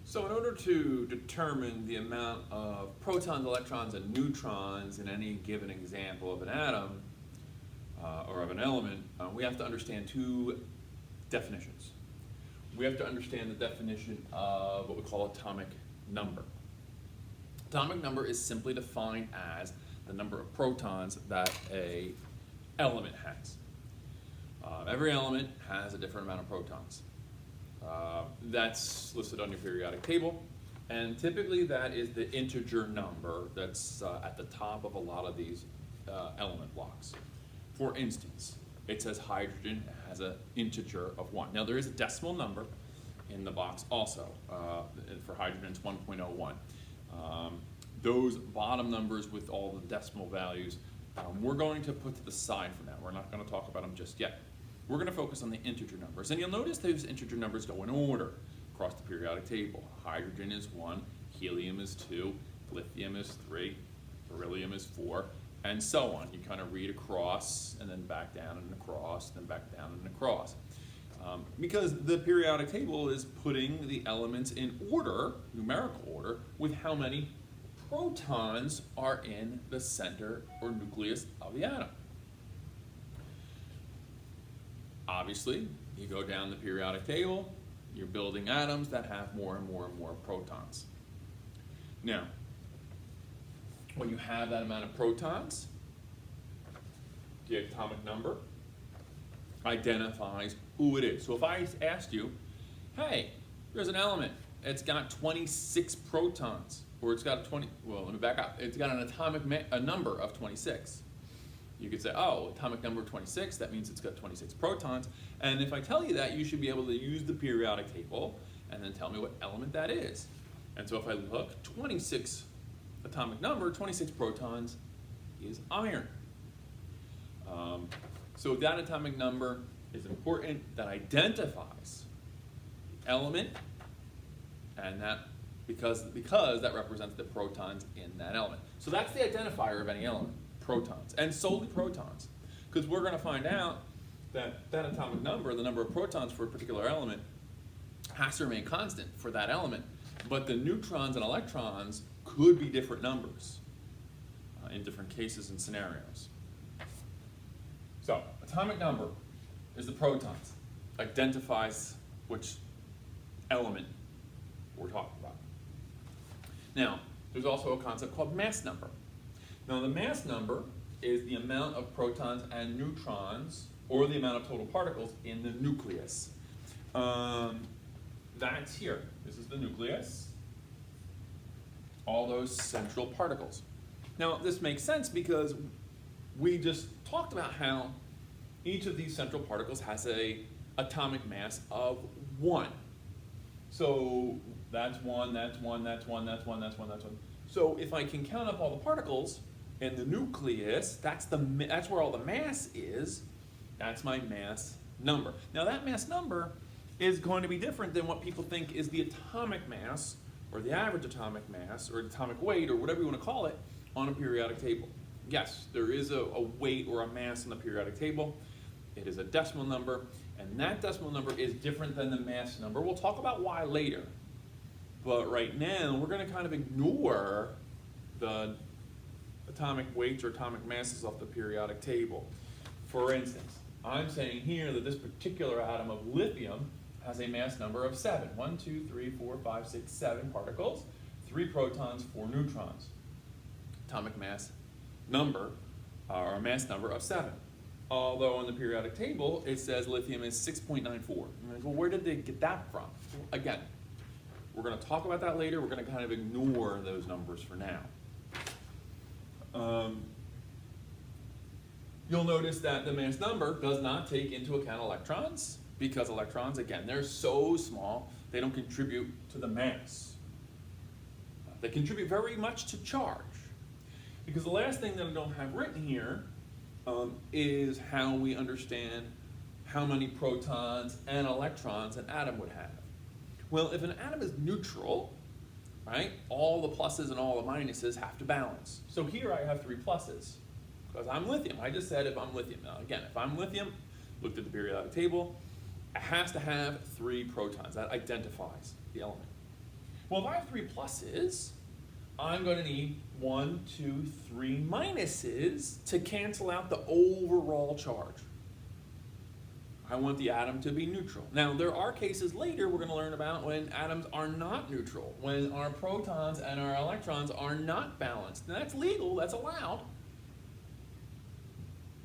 So in order to determine the amount of protons, electrons, and neutrons in any given example of an atom or of an element, we have to understand two definitions. We have to understand the definition of what we call atomic number. Atomic number is simply defined as the number of protons that an element has. Every element has a different amount of protons. That's listed on your periodic table, and typically that is the integer number that's at the top of a lot of these element blocks. For instance, it says hydrogen has an integer of 1. Now there is a decimal number in the box also. For hydrogen it's 1.01. Those bottom numbers with all the decimal values, we're going to put to the side for now. We're not going to talk about them just yet. We're going to focus on the integer numbers. And you'll notice those integer numbers go in order across the periodic table. Hydrogen is 1, helium is 2, lithium is 3, beryllium is 4, and so on. You kind of read across, and then back down and across, then back down and across. Because the periodic table is putting the elements in order, numerical order, with how many protons are in the center or nucleus of the atom. Obviously, you go down the periodic table, you're building atoms that have more and more and more protons. Now, when you have that amount of protons, the atomic number identifies who it is. So if I asked you, hey, there's an element, it's got 26 protons, or it's got let me back up, it's got an atomic number of 26. You could say, oh, atomic number 26, that means it's got 26 protons. And if I tell you that, you should be able to use the periodic table and then tell me what element that is. And so if I look, 26 atomic number, 26 protons is iron. So that atomic number is important, that identifies the element, and that because that represents the protons in that element. So that's the identifier of any element. Protons, and solely protons, because we're going to find out that that atomic number, the number of protons for a particular element, has to remain constant for that element, but the neutrons and electrons could be different numbers in different cases and scenarios. So, atomic number is the protons, identifies which element we're talking about. Now, there's also a concept called mass number. Now the mass number is the amount of protons and neutrons, or the amount of total particles in the nucleus. That's here. This is the nucleus. All those central particles. Now this makes sense because we just talked about how each of these central particles has an atomic mass of 1. So that's 1, that's 1, that's 1, that's 1, that's 1, that's 1. So if I can count up all the particles in the nucleus, that's where all the mass is. That's my mass number. Now that mass number is going to be different than what people think is the atomic mass, or the average atomic mass, or atomic weight, or whatever you want to call it, on a periodic table. Yes, there is a weight or a mass on the periodic table. It is a decimal number, and that decimal number is different than the mass number. We'll talk about why later. But right now, we're going to kind of ignore the atomic weights or atomic masses off the periodic table. For instance, I'm saying here that this particular atom of lithium has a mass number of 7. 1, 2, 3, 4, 5, 6, 7 particles, 3 protons, 4 neutrons. Atomic mass number, or a mass number of 7. Although on the periodic table, it says lithium is 6.94. Well, where did they get that from? Again, we're going to talk about that later. We're going to kind of ignore those numbers for now. You'll notice that the mass number does not take into account electrons, because electrons, again, they're so small, they don't contribute to the mass. They contribute very much to charge. Because the last thing that I don't have written here is how we understand how many protons and electrons an atom would have. Well, if an atom is neutral, right, all the pluses and all the minuses have to balance. So here I have 3 pluses, because I'm lithium. I just said if I'm lithium. Now again, if I'm lithium, looked at the periodic table, it has to have 3 protons. That identifies the element. Well, if I have 3 pluses, I'm going to need 1, 2, 3 minuses to cancel out the overall charge. I want the atom to be neutral. Now, there are cases later we're going to learn about when atoms are not neutral, when our protons and our electrons are not balanced. And that's legal, that's allowed.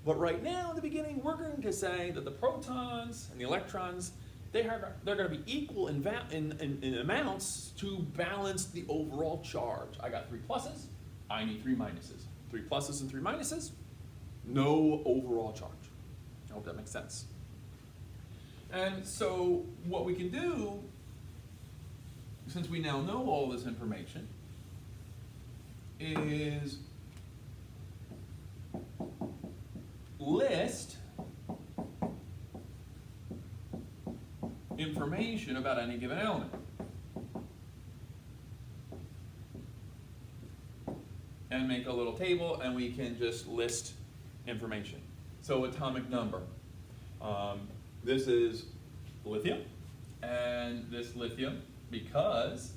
But right now, in the beginning, we're going to say that the protons and the electrons, they're going to be equal in amounts to balance the overall charge. I got 3 pluses, I need 3 minuses. 3 pluses and 3 minuses, no overall charge. I hope that makes sense. And so what we can do, since we now know all this information, is list information about any given element. And make a little table, and we can just list information. So atomic number. This is lithium, and this lithium, because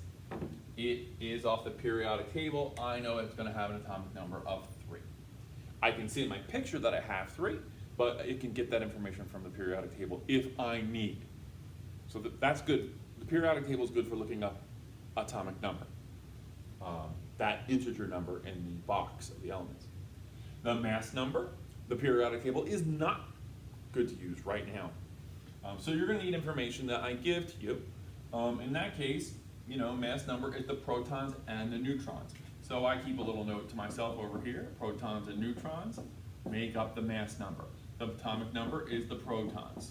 it is off the periodic table, I know it's going to have an atomic number of 3. I can see in my picture that I have 3, but it can get that information from the periodic table if I need. So that's good. The periodic table is good for looking up atomic number, that integer number in the box of the elements. The mass number, the periodic table is not good to use right now. So you're going to need information that I give to you. In that case, mass number is the protons and the neutrons. So I keep a little note to myself over here. Protons and neutrons make up the mass number. The atomic number is the protons.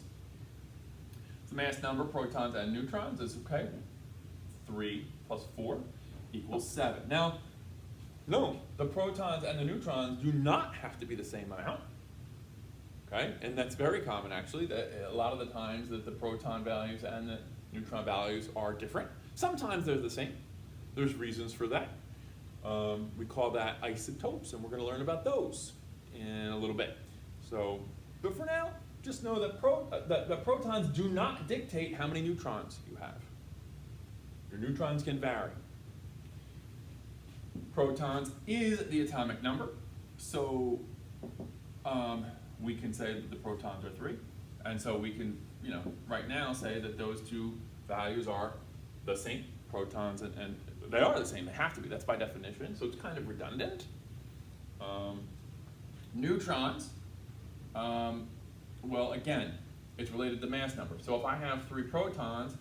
The mass number, protons and neutrons, is okay. 3 plus 4 equals 7. Now, no, the protons and the neutrons do not have to be the same amount. Okay? And that's very common, actually, that a lot of the times that the proton values and the neutron values are different. Sometimes they're the same. There's reasons for that. We call that isotopes, and we're going to learn about those in a little bit. So, but for now, just know that protons do not dictate how many neutrons you have. Your neutrons can vary. Protons is the atomic number, so we can say that the protons are 3, and so we can, right now say that those two values are the same. Protons and they are the same. They have to be. That's by definition. So it's kind of redundant. Neutrons. Well, again, it's related to mass number. So if I have 3 protons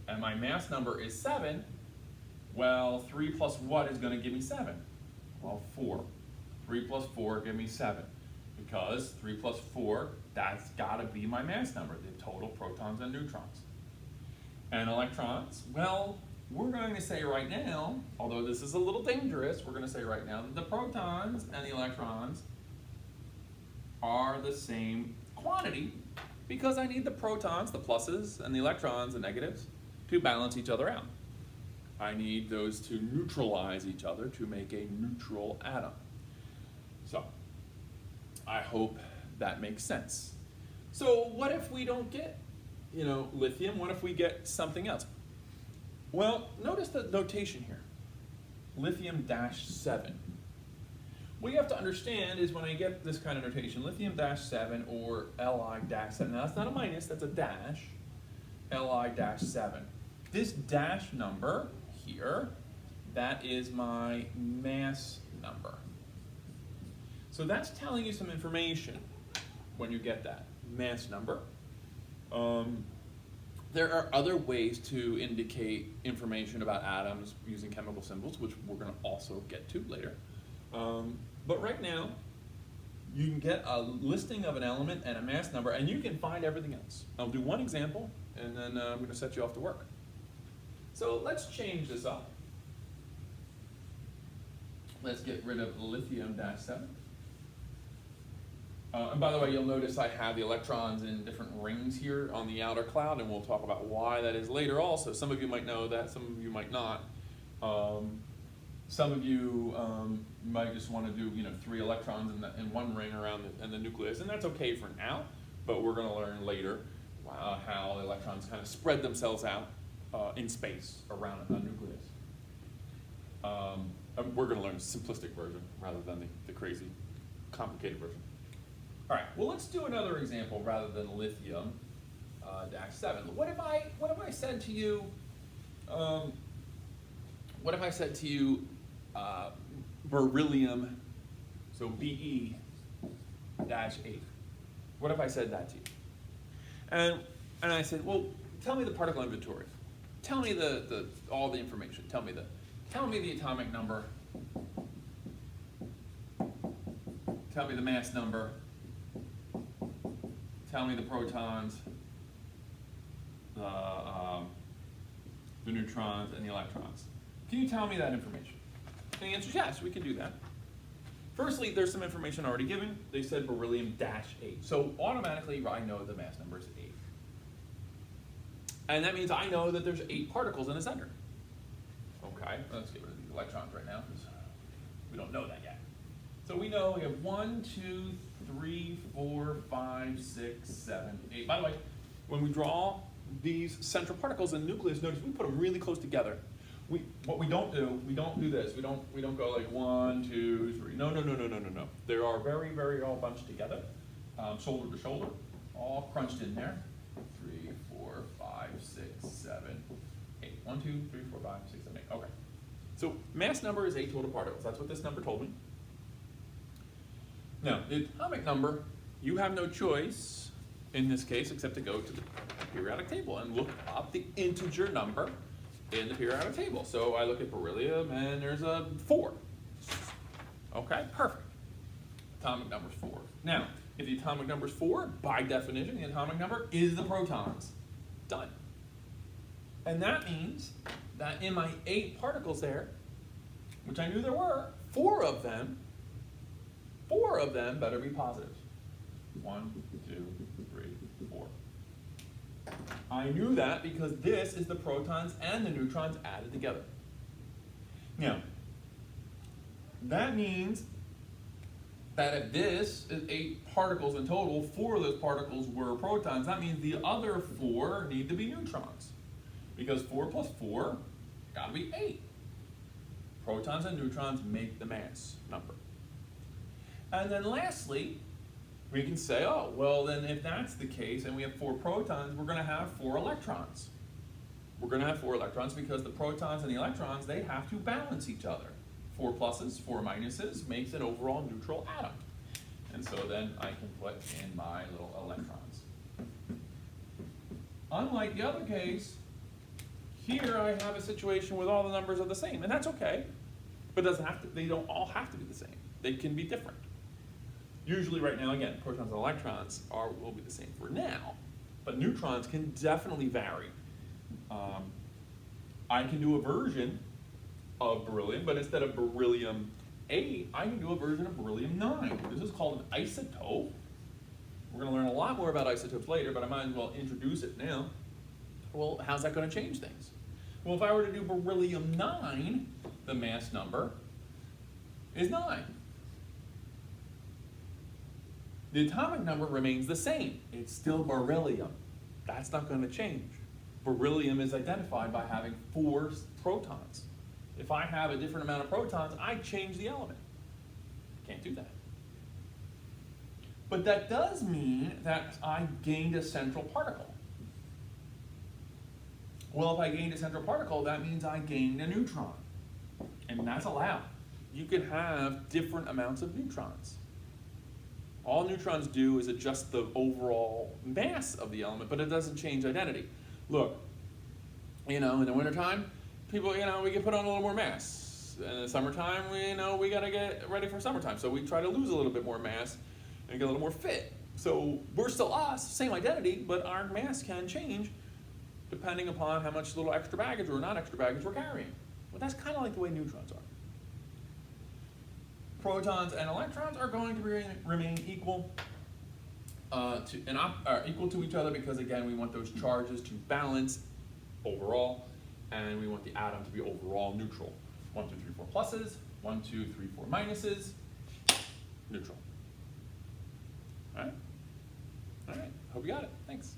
and my mass number is 7, well, 3 plus what is going to give me 7? Well, 4. 3 plus 4 give me 7. Because 3 plus 4, that's got to be my mass number, the total protons and neutrons. And electrons, well, we're going to say right now, although this is a little dangerous, we're going to say right now that the protons and the electrons are the same quantity because I need the protons, the pluses, and the electrons, the negatives, to balance each other out. I need those to neutralize each other to make a neutral atom. So, I hope that makes sense. So what if we don't get, lithium? What if we get something else? Well, notice the notation here. Lithium-7. What you have to understand is when I get this kind of notation, lithium-7 or Li-7, now that's not a minus, that's a dash, Li-7. This dash number here, that is my mass number. So that's telling you some information when you get that mass number. There are other ways to indicate information about atoms using chemical symbols, which we're going to also get to later. But right now, you can get a listing of an element and a mass number, and you can find everything else. I'll do one example, and then I'm going to set you off to work. So let's change this up. Let's get rid of lithium-7. And by the way, you'll notice I have the electrons in different rings here on the outer cloud, and we'll talk about why that is later also. Some of you might know that, some of you might not. Some of you might just want to do 3 electrons in one ring around the nucleus, and that's okay for now, but we're going to learn later how the electrons kind of spread themselves out in space around a nucleus. We're going to learn a simplistic version rather than the crazy, complicated version. All right, well, let's do another example rather than lithium dash 7. What if I said to you, beryllium, so Be dash 8? What if I said that to you? And I said, well, tell me the particle inventory. Tell me all the information. Tell me the atomic number. Tell me the mass number. Tell me the protons, the neutrons, and the electrons. Can you tell me that information? And the answer is yes, we can do that. Firstly, there's some information already given. They said beryllium dash 8. So automatically, I know the mass number is 8. And that means I know that there's 8 particles in the center. Okay, let's get rid of these electrons right now because we don't know that yet. So we know we have 1, 2, 3, 4, 5, 6, 7, 8. By the way, when we draw these central particles in the nucleus, notice we put them really close together. What we don't do this. We don't go like 1, 2, 3. No. They are very all bunched together, shoulder to shoulder, all crunched in there. 3, 4, 5, 6, 7, 8. 1, 2, 3, 4, 5, 6, 7, 8. Okay. So mass number is 8 total particles. That's what this number told me. Now, the atomic number, you have no choice in this case except to go to the periodic table and look up the integer number in the periodic table. So I look at beryllium and there's a 4. Okay, perfect. Atomic number is 4. Now, if the atomic number is 4, by definition, the atomic number is the protons. Done. And that means that in my 8 particles there, which I knew there were, 4 of them better be positive. 1, 2, 3, 4. I knew that because this is the protons and the neutrons added together. Now, that means that if this is 8 particles in total, 4 of those particles were protons, that means the other 4 need to be neutrons. Because 4 plus 4 got to be 8. Protons and neutrons make the mass number. And then lastly, we can say, oh, well then if that's the case and we have 4 protons, we're going to have 4 electrons. We're going to have 4 electrons because the protons and the electrons, they have to balance each other. 4 pluses, 4 minuses makes an overall neutral atom. And so then I can put in my little electrons. Unlike the other case, here I have a situation with all the numbers are the same, and that's okay. But it doesn't have to, they don't all have to be the same. They can be different. Usually right now, again, protons and electrons will be the same for now, but neutrons can definitely vary. I can do a version of beryllium, but instead of beryllium 8, I can do a version of beryllium 9. This is called an isotope. We're going to learn a lot more about isotopes later, but I might as well introduce it now. Well, how's that going to change things? Well, if I were to do beryllium 9, the mass number is 9. The atomic number remains the same. It's still beryllium. That's not going to change. Beryllium is identified by having 4 protons. If I have a different amount of protons, I change the element. Can't do that. But that does mean that I gained a central particle. Well, if I gained a central particle, that means I gained a neutron. And that's allowed. You can have different amounts of neutrons. All neutrons do is adjust the overall mass of the element, but it doesn't change identity. Look, in the wintertime, people, we get put on a little more mass. In the summertime, we got to get ready for summertime. So we try to lose a little bit more mass and get a little more fit. So we're still us, same identity, but our mass can change depending upon how much little extra baggage or not extra baggage we're carrying. Well, that's kind of like the way neutrons are. Protons and electrons are going to remain equal equal to each other because, again, we want those charges to balance overall, and we want the atom to be overall neutral. 1, 2, 3, 4 pluses, 1, 2, 3, 4 minuses, neutral. All right? All right. Hope you got it. Thanks.